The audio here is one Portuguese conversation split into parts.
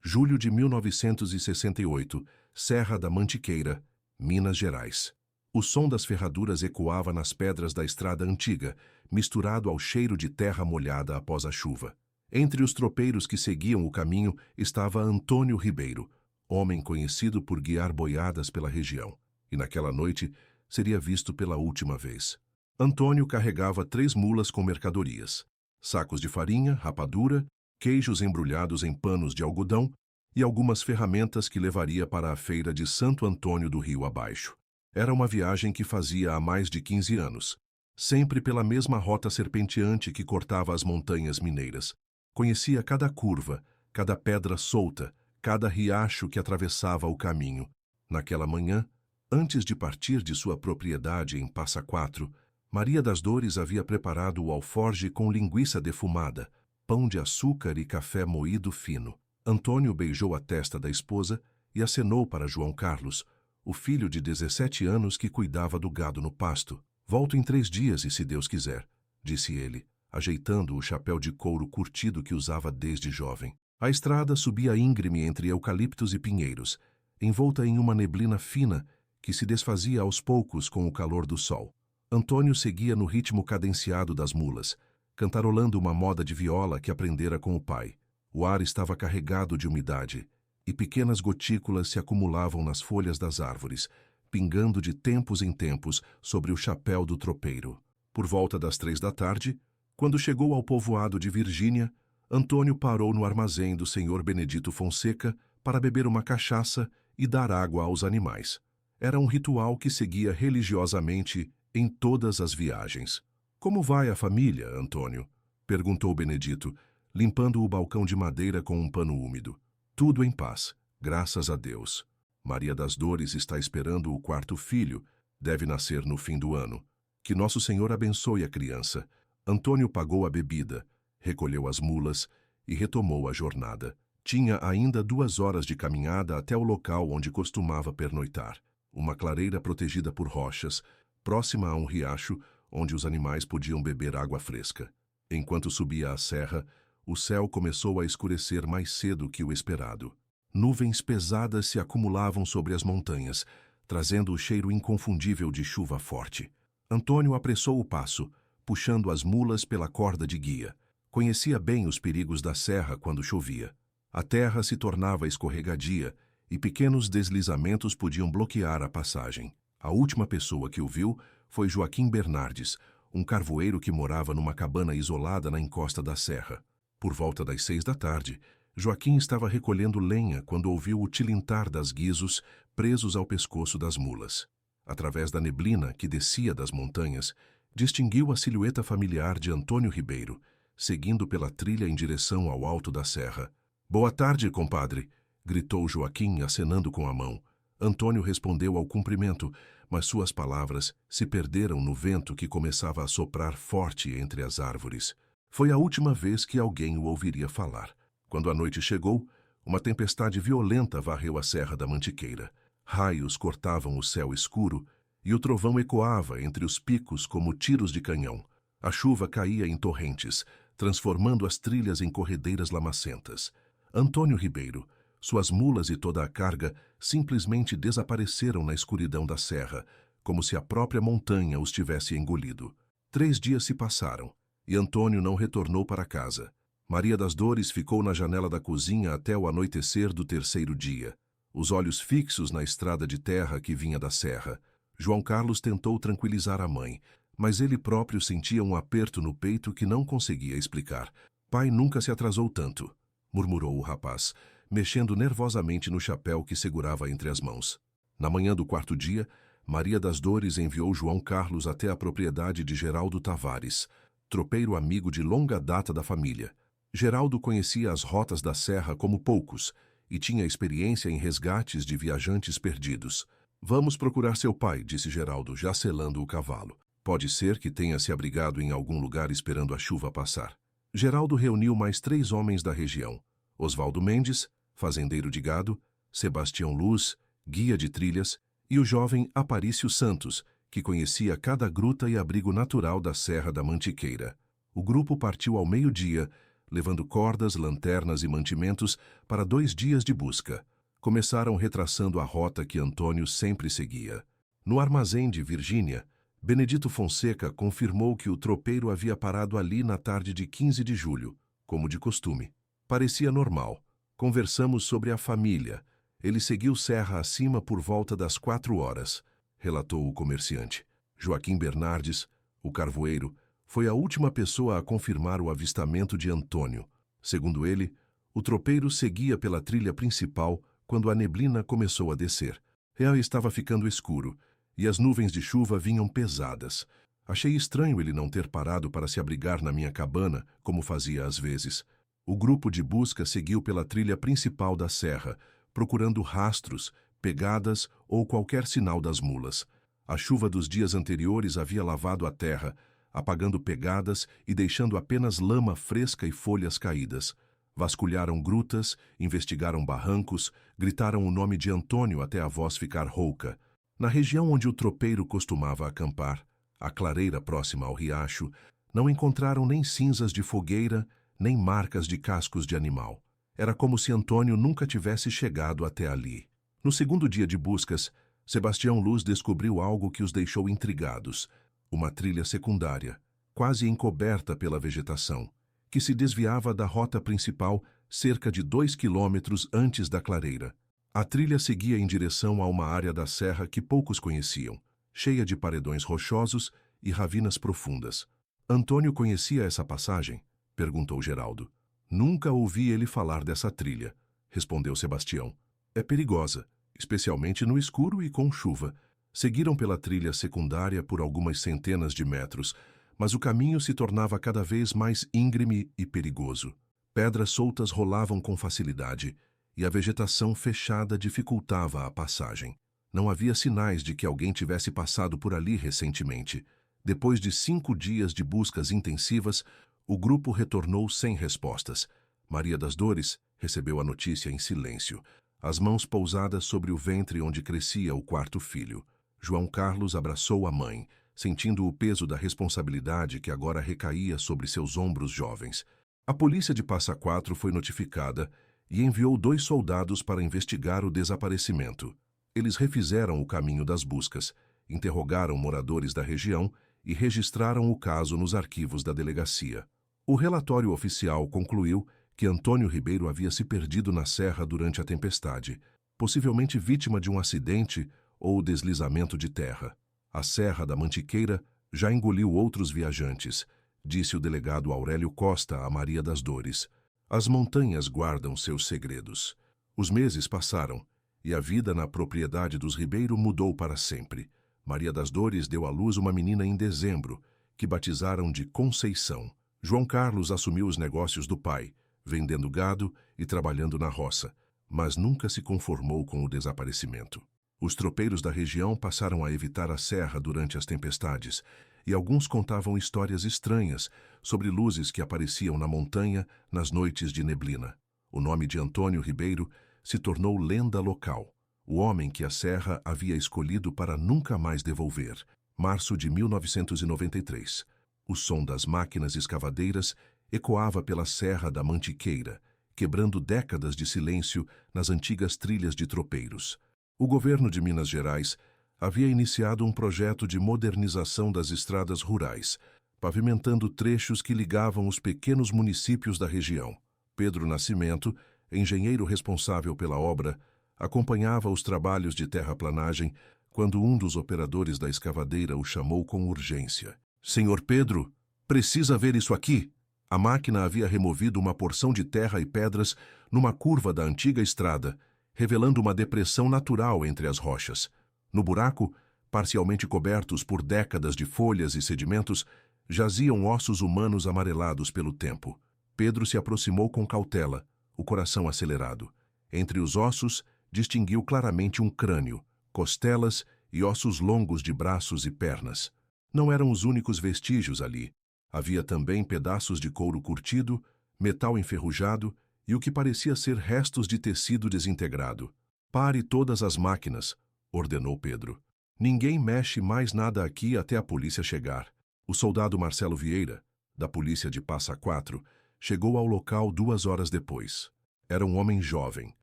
Julho de 1968, Serra da Mantiqueira, Minas Gerais. O som das ferraduras ecoava nas pedras da estrada antiga, misturado ao cheiro de terra molhada após a chuva. Entre os tropeiros que seguiam o caminho estava Antônio Ribeiro, homem conhecido por guiar boiadas pela região, e naquela noite seria visto pela última vez. Antônio carregava 3 mulas com mercadorias, sacos de farinha, rapadura, queijos embrulhados em panos de algodão e algumas ferramentas que levaria para a feira de Santo Antônio do Rio abaixo. Era uma viagem que fazia há mais de 15 anos, sempre pela mesma rota serpenteante que cortava as montanhas mineiras. Conhecia cada curva, cada pedra solta, cada riacho que atravessava o caminho. Naquela manhã, antes de partir de sua propriedade em Passa Quatro, Maria das Dores havia preparado o alforge com linguiça defumada, pão de açúcar e café moído fino. Antônio beijou a testa da esposa e acenou para João Carlos, o filho de 17 anos que cuidava do gado no pasto. Volto em 3 dias e se Deus quiser, disse ele, ajeitando o chapéu de couro curtido que usava desde jovem. A estrada subia íngreme entre eucaliptos e pinheiros, envolta em uma neblina fina que se desfazia aos poucos com o calor do sol. Antônio seguia no ritmo cadenciado das mulas, cantarolando uma moda de viola que aprendera com o pai. O ar estava carregado de umidade, e pequenas gotículas se acumulavam nas folhas das árvores, pingando de tempos em tempos sobre o chapéu do tropeiro. Por volta das 3 da tarde, quando chegou ao povoado de Virgínia, Antônio parou no armazém do senhor Benedito Fonseca para beber uma cachaça e dar água aos animais. Era um ritual que seguia religiosamente em todas as viagens. "Como vai a família, Antônio?" perguntou Benedito, limpando o balcão de madeira com um pano úmido. "Tudo em paz, graças a Deus. Maria das Dores está esperando o 4º filho, deve nascer no fim do ano. Que Nosso Senhor abençoe a criança." Antônio pagou a bebida, recolheu as mulas e retomou a jornada. Tinha ainda 2 horas de caminhada até o local onde costumava pernoitar, uma clareira protegida por rochas, próxima a um riacho onde os animais podiam beber água fresca. Enquanto subia a serra, o céu começou a escurecer mais cedo que o esperado. Nuvens pesadas se acumulavam sobre as montanhas, trazendo o cheiro inconfundível de chuva forte. Antônio apressou o passo, puxando as mulas pela corda de guia. Conhecia bem os perigos da serra quando chovia. A terra se tornava escorregadia e pequenos deslizamentos podiam bloquear a passagem. A última pessoa que o viu foi Joaquim Bernardes, um carvoeiro que morava numa cabana isolada na encosta da serra. Por volta das 6 da tarde, Joaquim estava recolhendo lenha quando ouviu o tilintar das guizos presos ao pescoço das mulas. Através da neblina que descia das montanhas, distinguiu a silhueta familiar de Antônio Ribeiro, seguindo pela trilha em direção ao alto da serra. "Boa tarde, compadre!" gritou Joaquim, acenando com a mão. Antônio respondeu ao cumprimento, mas suas palavras se perderam no vento que começava a soprar forte entre as árvores. Foi a última vez que alguém o ouviria falar. Quando a noite chegou, uma tempestade violenta varreu a Serra da Mantiqueira. Raios cortavam o céu escuro e o trovão ecoava entre os picos como tiros de canhão. A chuva caía em torrentes, transformando as trilhas em corredeiras lamacentas. Antônio Ribeiro, suas mulas e toda a carga simplesmente desapareceram na escuridão da serra, como se a própria montanha os tivesse engolido. 3 dias se passaram, e Antônio não retornou para casa. Maria das Dores ficou na janela da cozinha até o anoitecer do 3º dia, os olhos fixos na estrada de terra que vinha da serra. João Carlos tentou tranquilizar a mãe, mas ele próprio sentia um aperto no peito que não conseguia explicar. "Pai nunca se atrasou tanto", murmurou o rapaz, mexendo nervosamente no chapéu que segurava entre as mãos. Na manhã do 4º dia, Maria das Dores enviou João Carlos até a propriedade de Geraldo Tavares, tropeiro amigo de longa data da família. Geraldo conhecia as rotas da serra como poucos e tinha experiência em resgates de viajantes perdidos. "Vamos procurar seu pai", disse Geraldo, já selando o cavalo. "Pode ser que tenha se abrigado em algum lugar esperando a chuva passar." Geraldo reuniu mais 3 homens da região: Osvaldo Mendes, fazendeiro de gado, Sebastião Luz, guia de trilhas, e o jovem Aparício Santos, que conhecia cada gruta e abrigo natural da Serra da Mantiqueira. O grupo partiu ao meio-dia, levando cordas, lanternas e mantimentos para 2 dias de busca. Começaram retraçando a rota que Antônio sempre seguia. No armazém de Virgínia, Benedito Fonseca confirmou que o tropeiro havia parado ali na tarde de 15 de julho, como de costume. Parecia normal. Conversamos sobre a família. Ele seguiu serra acima por volta das 4 horas, relatou o comerciante. Joaquim Bernardes, o carvoeiro, foi a última pessoa a confirmar o avistamento de Antônio. Segundo ele, o tropeiro seguia pela trilha principal quando a neblina começou a descer. Estava ficando escuro e as nuvens de chuva vinham pesadas. Achei estranho ele não ter parado para se abrigar na minha cabana, como fazia às vezes. O grupo de busca seguiu pela trilha principal da serra, procurando rastros, pegadas ou qualquer sinal das mulas. A chuva dos dias anteriores havia lavado a terra, apagando pegadas e deixando apenas lama fresca e folhas caídas. Vasculharam grutas, investigaram barrancos, gritaram o nome de Antônio até a voz ficar rouca. Na região onde o tropeiro costumava acampar, a clareira próxima ao riacho, não encontraram nem cinzas de fogueira, nem marcas de cascos de animal. Era como se Antônio nunca tivesse chegado até ali. No segundo dia de buscas, Sebastião Luz descobriu algo que os deixou intrigados. Uma trilha secundária, quase encoberta pela vegetação, que se desviava da rota principal cerca de 2 quilômetros antes da clareira. A trilha seguia em direção a uma área da serra que poucos conheciam, cheia de paredões rochosos e ravinas profundas. Antônio conhecia essa passagem? Perguntou Geraldo. Nunca ouvi ele falar dessa trilha, respondeu Sebastião. É perigosa, especialmente no escuro e com chuva. Seguiram pela trilha secundária por algumas centenas de metros, mas o caminho se tornava cada vez mais íngreme e perigoso. Pedras soltas rolavam com facilidade, e a vegetação fechada dificultava a passagem. Não havia sinais de que alguém tivesse passado por ali recentemente. Depois de 5 dias de buscas intensivas, o grupo retornou sem respostas. Maria das Dores recebeu a notícia em silêncio, as mãos pousadas sobre o ventre onde crescia o 4º filho. João Carlos abraçou a mãe, sentindo o peso da responsabilidade que agora recaía sobre seus ombros jovens. A polícia de Passa Quatro foi notificada e enviou 2 soldados para investigar o desaparecimento. Eles refizeram o caminho das buscas, interrogaram moradores da região e registraram o caso nos arquivos da delegacia. O relatório oficial concluiu que Antônio Ribeiro havia se perdido na serra durante a tempestade, possivelmente vítima de um acidente ou deslizamento de terra. A Serra da Mantiqueira já engoliu outros viajantes, disse o delegado Aurélio Costa a Maria das Dores. As montanhas guardam seus segredos. Os meses passaram e a vida na propriedade dos Ribeiro mudou para sempre. Maria das Dores deu à luz uma menina em dezembro, que batizaram de Conceição. João Carlos assumiu os negócios do pai, vendendo gado e trabalhando na roça, mas nunca se conformou com o desaparecimento. Os tropeiros da região passaram a evitar a serra durante as tempestades, e alguns contavam histórias estranhas sobre luzes que apareciam na montanha nas noites de neblina. O nome de Antônio Ribeiro se tornou lenda local, o homem que a serra havia escolhido para nunca mais devolver. Março de 1993. O som das máquinas escavadeiras ecoava pela Serra da Mantiqueira, quebrando décadas de silêncio nas antigas trilhas de tropeiros. O governo de Minas Gerais havia iniciado um projeto de modernização das estradas rurais, pavimentando trechos que ligavam os pequenos municípios da região. Pedro Nascimento, engenheiro responsável pela obra, acompanhava os trabalhos de terraplanagem quando um dos operadores da escavadeira o chamou com urgência. "Senhor Pedro, precisa ver isso aqui." A máquina havia removido uma porção de terra e pedras numa curva da antiga estrada, revelando uma depressão natural entre as rochas. No buraco, parcialmente cobertos por décadas de folhas e sedimentos, jaziam ossos humanos amarelados pelo tempo. Pedro se aproximou com cautela, o coração acelerado. Entre os ossos, distinguiu claramente um crânio, costelas e ossos longos de braços e pernas. Não eram os únicos vestígios ali. Havia também pedaços de couro curtido, metal enferrujado e o que parecia ser restos de tecido desintegrado. "Pare todas as máquinas", ordenou Pedro. "Ninguém mexe mais nada aqui até a polícia chegar." O soldado Marcelo Vieira, da polícia de Passa Quatro, chegou ao local 2 horas depois. Era um homem jovem,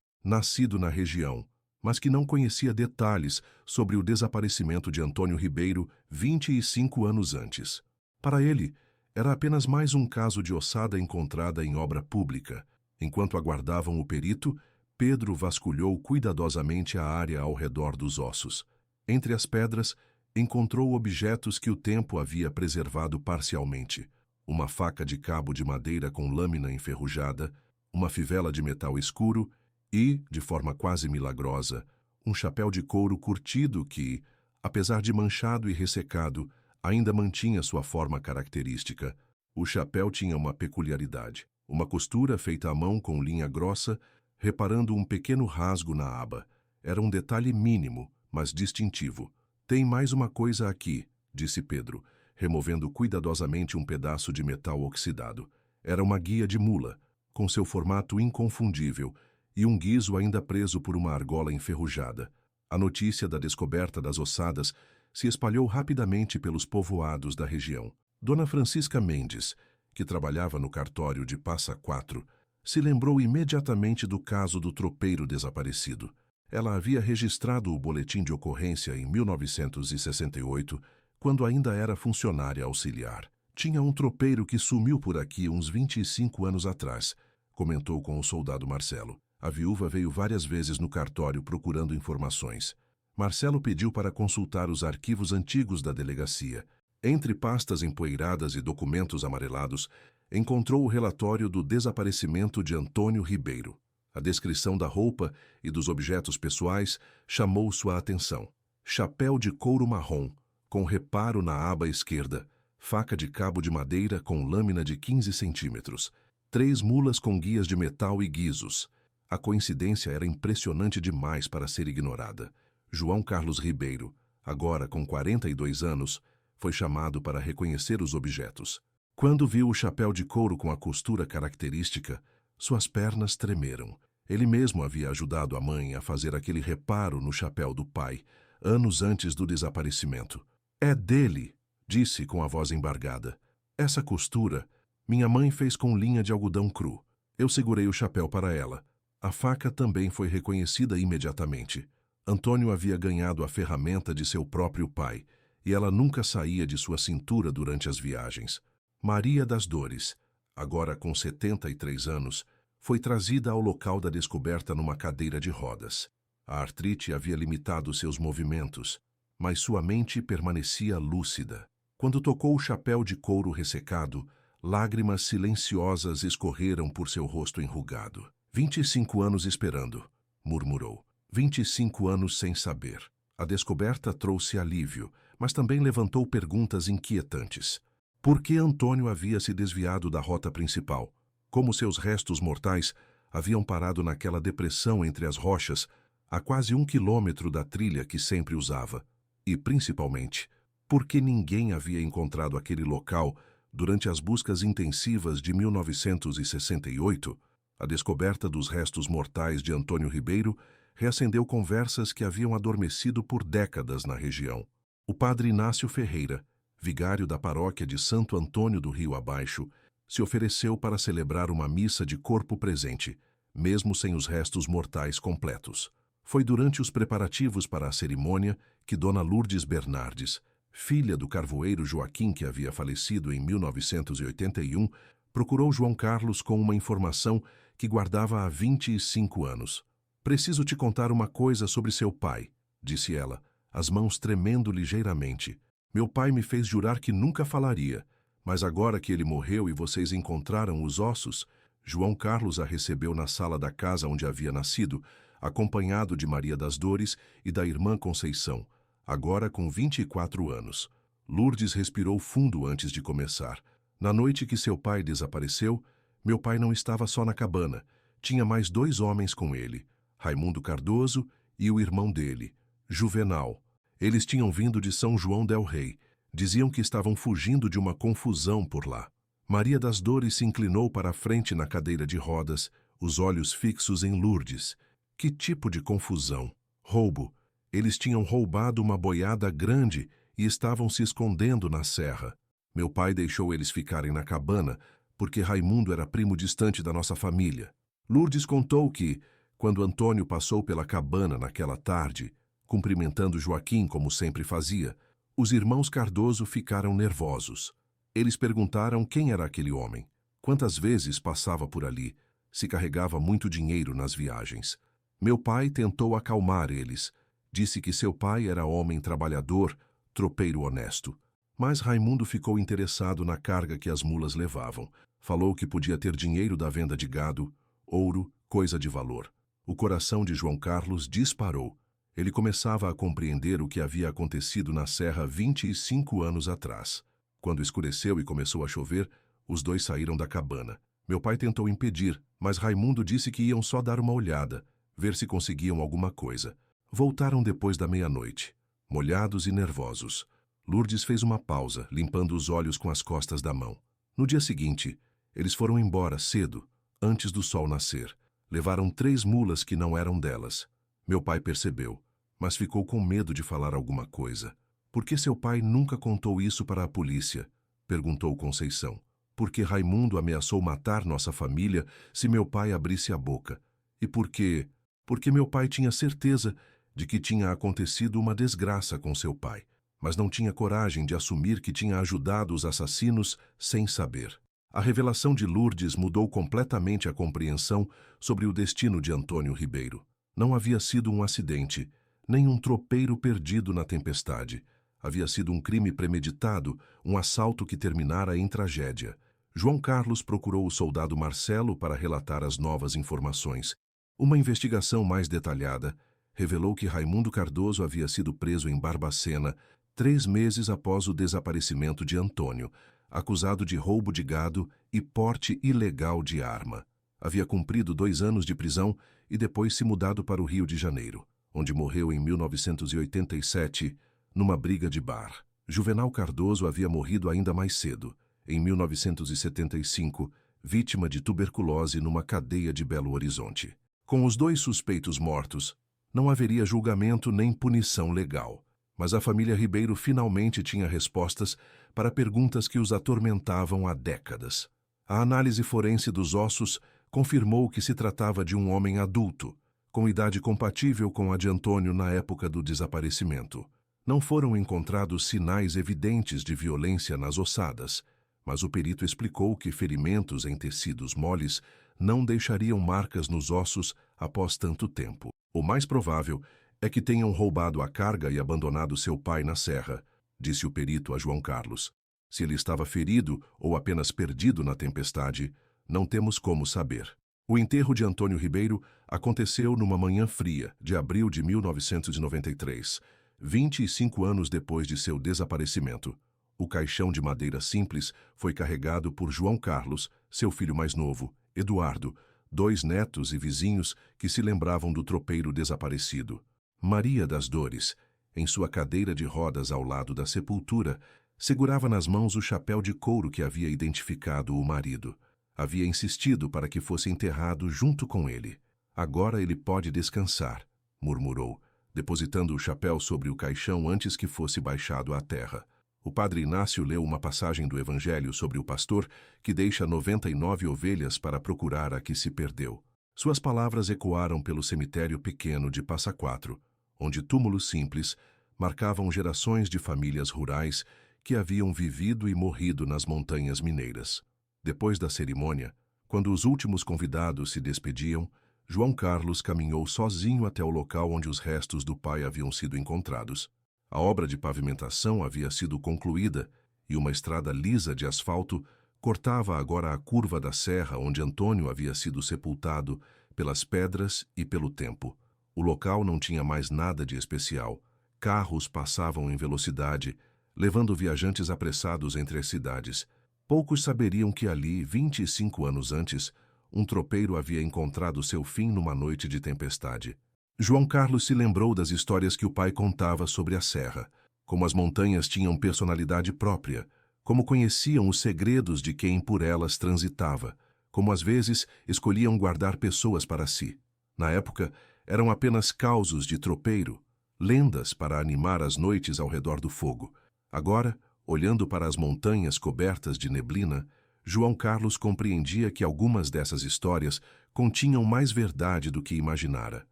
nascido na região, mas que não conhecia detalhes sobre o desaparecimento de Antônio Ribeiro 25 anos antes. Para ele, era apenas mais um caso de ossada encontrada em obra pública. Enquanto aguardavam o perito, Pedro vasculhou cuidadosamente a área ao redor dos ossos. Entre as pedras, encontrou objetos que o tempo havia preservado parcialmente: uma faca de cabo de madeira com lâmina enferrujada, uma fivela de metal escuro e, de forma quase milagrosa, um chapéu de couro curtido que, apesar de manchado e ressecado, ainda mantinha sua forma característica. O chapéu tinha uma peculiaridade: uma costura feita à mão com linha grossa, reparando um pequeno rasgo na aba. Era um detalhe mínimo, mas distintivo. "Tem mais uma coisa aqui", disse Pedro, removendo cuidadosamente um pedaço de metal oxidado. Era uma guia de mula, com seu formato inconfundível, e um guizo ainda preso por uma argola enferrujada. A notícia da descoberta das ossadas se espalhou rapidamente pelos povoados da região. Dona Francisca Mendes, que trabalhava no cartório de Passa Quatro, se lembrou imediatamente do caso do tropeiro desaparecido. Ela havia registrado o boletim de ocorrência em 1968, quando ainda era funcionária auxiliar. "Tinha um tropeiro que sumiu por aqui uns 25 anos atrás", comentou com o soldado Marcelo. A viúva veio várias vezes no cartório procurando informações. Marcelo pediu para consultar os arquivos antigos da delegacia. Entre pastas empoeiradas e documentos amarelados, encontrou o relatório do desaparecimento de Antônio Ribeiro. A descrição da roupa e dos objetos pessoais chamou sua atenção. Chapéu de couro marrom, com reparo na aba esquerda, faca de cabo de madeira com lâmina de 15 centímetros, 3 mulas com guias de metal e guizos. A coincidência era impressionante demais para ser ignorada. João Carlos Ribeiro, agora com 42 anos, foi chamado para reconhecer os objetos. Quando viu o chapéu de couro com a costura característica, suas pernas tremeram. Ele mesmo havia ajudado a mãe a fazer aquele reparo no chapéu do pai, anos antes do desaparecimento. "É dele", disse com a voz embargada. "Essa costura, minha mãe fez com linha de algodão cru. Eu segurei o chapéu para ela." A faca também foi reconhecida imediatamente. Antônio havia ganhado a ferramenta de seu próprio pai, e ela nunca saía de sua cintura durante as viagens. Maria das Dores, agora com 73 anos, foi trazida ao local da descoberta numa cadeira de rodas. A artrite havia limitado seus movimentos, mas sua mente permanecia lúcida. Quando tocou o chapéu de couro ressecado, lágrimas silenciosas escorreram por seu rosto enrugado. 25 anos esperando", murmurou. 25 anos sem saber. A descoberta trouxe alívio, mas também levantou perguntas inquietantes. Por que Antônio havia se desviado da rota principal? Como seus restos mortais haviam parado naquela depressão entre as rochas, a quase 1 quilômetro da trilha que sempre usava? E, principalmente, por que ninguém havia encontrado aquele local durante as buscas intensivas de 1968? A descoberta dos restos mortais de Antônio Ribeiro reacendeu conversas que haviam adormecido por décadas na região. O padre Inácio Ferreira, vigário da paróquia de Santo Antônio do Rio Abaixo, se ofereceu para celebrar uma missa de corpo presente, mesmo sem os restos mortais completos. Foi durante os preparativos para a cerimônia que Dona Lourdes Bernardes, filha do carvoeiro Joaquim que havia falecido em 1981, procurou João Carlos com uma informação que guardava há 25 anos. "Preciso te contar uma coisa sobre seu pai", disse ela, as mãos tremendo ligeiramente. "Meu pai me fez jurar que nunca falaria, mas agora que ele morreu e vocês encontraram os ossos..." João Carlos a recebeu na sala da casa onde havia nascido, acompanhado de Maria das Dores e da irmã Conceição, agora com 24 anos. Lourdes respirou fundo antes de começar. Na noite que seu pai desapareceu, meu pai não estava só na cabana. Tinha mais 2 homens com ele, Raimundo Cardoso e o irmão dele, Juvenal. Eles tinham vindo de São João del Rei. Diziam que estavam fugindo de uma confusão por lá. Maria das Dores se inclinou para a frente na cadeira de rodas, os olhos fixos em Lourdes. Que tipo de confusão? Roubo. Eles tinham roubado uma boiada grande e estavam se escondendo na serra. Meu pai deixou eles ficarem na cabana porque Raimundo era primo distante da nossa família. Lourdes contou que, quando Antônio passou pela cabana naquela tarde, cumprimentando Joaquim como sempre fazia, os irmãos Cardoso ficaram nervosos. Eles perguntaram quem era aquele homem, quantas vezes passava por ali, se carregava muito dinheiro nas viagens. Meu pai tentou acalmar eles. Disse que seu pai era homem trabalhador, tropeiro honesto. Mas Raimundo ficou interessado na carga que as mulas levavam. Falou que podia ter dinheiro da venda de gado, ouro, coisa de valor. O coração de João Carlos disparou. Ele começava a compreender o que havia acontecido na serra 25 anos atrás. Quando escureceu e começou a chover, os dois saíram da cabana. Meu pai tentou impedir, mas Raimundo disse que iam só dar uma olhada, ver se conseguiam alguma coisa. Voltaram depois da meia-noite, molhados e nervosos. Lourdes fez uma pausa, limpando os olhos com as costas da mão. No dia seguinte, eles foram embora cedo, antes do sol nascer. Levaram 3 mulas que não eram delas. Meu pai percebeu, mas ficou com medo de falar alguma coisa. Por que seu pai nunca contou isso para a polícia? Perguntou Conceição. Porque Raimundo ameaçou matar nossa família se meu pai abrisse a boca. E por quê? Porque meu pai tinha certeza de que tinha acontecido uma desgraça com seu pai, mas não tinha coragem de assumir que tinha ajudado os assassinos sem saber. A revelação de Lourdes mudou completamente a compreensão sobre o destino de Antônio Ribeiro. Não havia sido um acidente, nem um tropeiro perdido na tempestade. Havia sido um crime premeditado, um assalto que terminara em tragédia. João Carlos procurou o soldado Marcelo para relatar as novas informações. Uma investigação mais detalhada revelou que Raimundo Cardoso havia sido preso em Barbacena 3 meses após o desaparecimento de Antônio, acusado de roubo de gado e porte ilegal de arma. Havia cumprido 2 anos de prisão e depois se mudado para o Rio de Janeiro, onde morreu em 1987, numa briga de bar. Juvenal Cardoso havia morrido ainda mais cedo, em 1975, vítima de tuberculose numa cadeia de Belo Horizonte. Com os 2 suspeitos mortos, não haveria julgamento nem punição legal. Mas a família Ribeiro finalmente tinha respostas para perguntas que os atormentavam há décadas. A análise forense dos ossos confirmou que se tratava de um homem adulto, com idade compatível com a de Antônio na época do desaparecimento. Não foram encontrados sinais evidentes de violência nas ossadas, mas o perito explicou que ferimentos em tecidos moles não deixariam marcas nos ossos após tanto tempo. O mais provável é que tenham roubado a carga e abandonado seu pai na serra, disse o perito a João Carlos. Se ele estava ferido ou apenas perdido na tempestade, não temos como saber. O enterro de Antônio Ribeiro aconteceu numa manhã fria de abril de 1993, 25 anos depois de seu desaparecimento. O caixão de madeira simples foi carregado por João Carlos, seu filho mais novo, Eduardo, 2 netos e vizinhos que se lembravam do tropeiro desaparecido. Maria das Dores, em sua cadeira de rodas ao lado da sepultura, segurava nas mãos o chapéu de couro que havia identificado o marido. Havia insistido para que fosse enterrado junto com ele. Agora ele pode descansar, murmurou, depositando o chapéu sobre o caixão antes que fosse baixado à terra. O padre Inácio leu uma passagem do Evangelho sobre o pastor que deixa 99 ovelhas para procurar a que se perdeu. Suas palavras ecoaram pelo cemitério pequeno de Passa Quatro, onde túmulos simples marcavam gerações de famílias rurais que haviam vivido e morrido nas montanhas mineiras. Depois da cerimônia, quando os últimos convidados se despediam, João Carlos caminhou sozinho até o local onde os restos do pai haviam sido encontrados. A obra de pavimentação havia sido concluída e uma estrada lisa de asfalto cortava agora a curva da serra onde Antônio havia sido sepultado pelas pedras e pelo tempo. O local não tinha mais nada de especial. Carros passavam em velocidade, levando viajantes apressados entre as cidades. Poucos saberiam que ali, 25 anos antes, um tropeiro havia encontrado seu fim numa noite de tempestade. João Carlos se lembrou das histórias que o pai contava sobre a serra, como as montanhas tinham personalidade própria, como conheciam os segredos de quem por elas transitava, como às vezes escolhiam guardar pessoas para si. Na época, eram apenas causos de tropeiro, lendas para animar as noites ao redor do fogo. Agora, olhando para as montanhas cobertas de neblina, João Carlos compreendia que algumas dessas histórias continham mais verdade do que imaginara.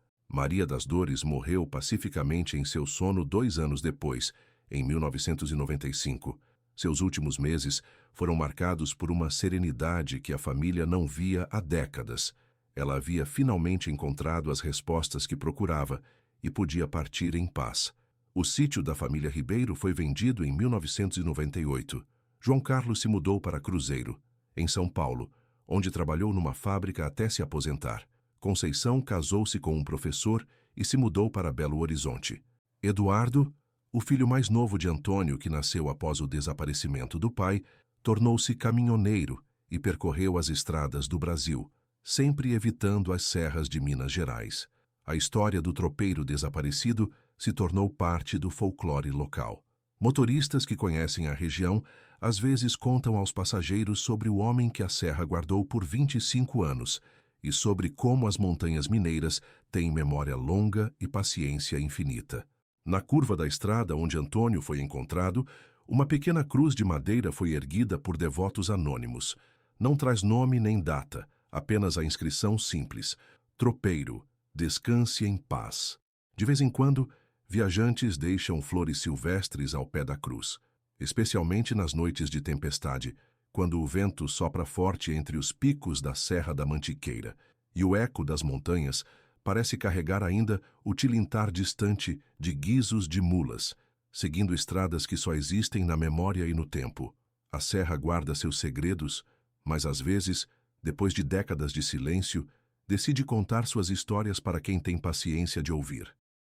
Maria das Dores morreu pacificamente em seu sono 2 anos depois, em 1995. Seus últimos meses foram marcados por uma serenidade que a família não via há décadas. Ela havia finalmente encontrado as respostas que procurava e podia partir em paz. O sítio da família Ribeiro foi vendido em 1998. João Carlos se mudou para Cruzeiro, em São Paulo, onde trabalhou numa fábrica até se aposentar. Conceição casou-se com um professor e se mudou para Belo Horizonte. Eduardo, o filho mais novo de Antônio, que nasceu após o desaparecimento do pai, tornou-se caminhoneiro e percorreu as estradas do Brasil, sempre evitando as serras de Minas Gerais. A história do tropeiro desaparecido se tornou parte do folclore local. Motoristas que conhecem a região às vezes contam aos passageiros sobre o homem que a serra guardou por 25 anos e sobre como as montanhas mineiras têm memória longa e paciência infinita. Na curva da estrada onde Antônio foi encontrado, uma pequena cruz de madeira foi erguida por devotos anônimos. Não traz nome nem data, apenas a inscrição simples: Tropeiro, descanse em paz. De vez em quando, viajantes deixam flores silvestres ao pé da cruz, especialmente nas noites de tempestade, quando o vento sopra forte entre os picos da Serra da Mantiqueira e o eco das montanhas parece carregar ainda o tilintar distante de guizos de mulas, seguindo estradas que só existem na memória e no tempo. A serra guarda seus segredos, mas às vezes, depois de décadas de silêncio, decide contar suas histórias para quem tem paciência de ouvir.